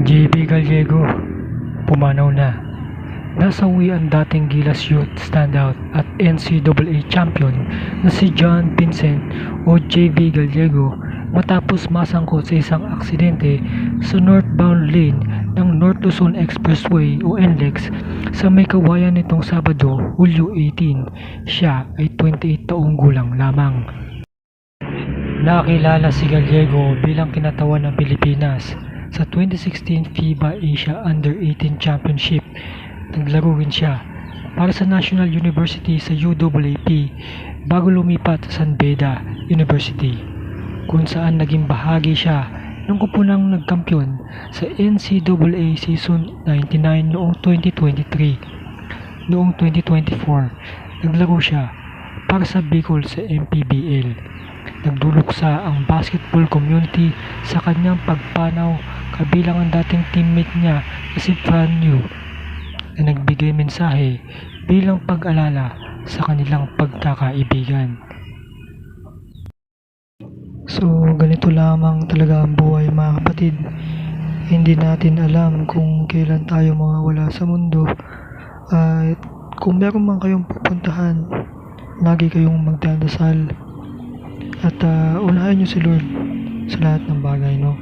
JB Gallego, pumanaw na. Nasawi ang dating Gilas Youth standout at NCAA champion na si John Vincent o JB Gallego matapos masangkot sa isang aksidente sa northbound lane ng North Luzon Expressway o NLEX sa may Kawayan nitong Sabado, Hulyo 18. Siya ay 28 taong gulang lamang. Nakilala si Gallego bilang kinatawan ng Pilipinas sa 2016 FIBA Asia Under-18 Championship. Naglaro rin siya para sa National University sa UAAP bago lumipat sa San Beda University, kung saan naging bahagi siya ng kupunang nagkampiyon sa NCAA Season 99 noong 2023. Noong 2024, naglaro siya para sa Bicol sa MPBL. Nagduluksa ang basketball community sa kanyang pagpanaw kabilang ang dating teammate niya na si Fran Yu, na nagbigay mensahe bilang pag-alala sa kanilang pagkakaibigan. So ganito lamang talaga ang buhay mga kapatid. Hindi natin alam kung kailan tayo mawawala sa mundo. At kung meron man kayong pupuntahan, lagi kayong magdadasal at unahin nyo si Lord sa lahat ng bagay, no?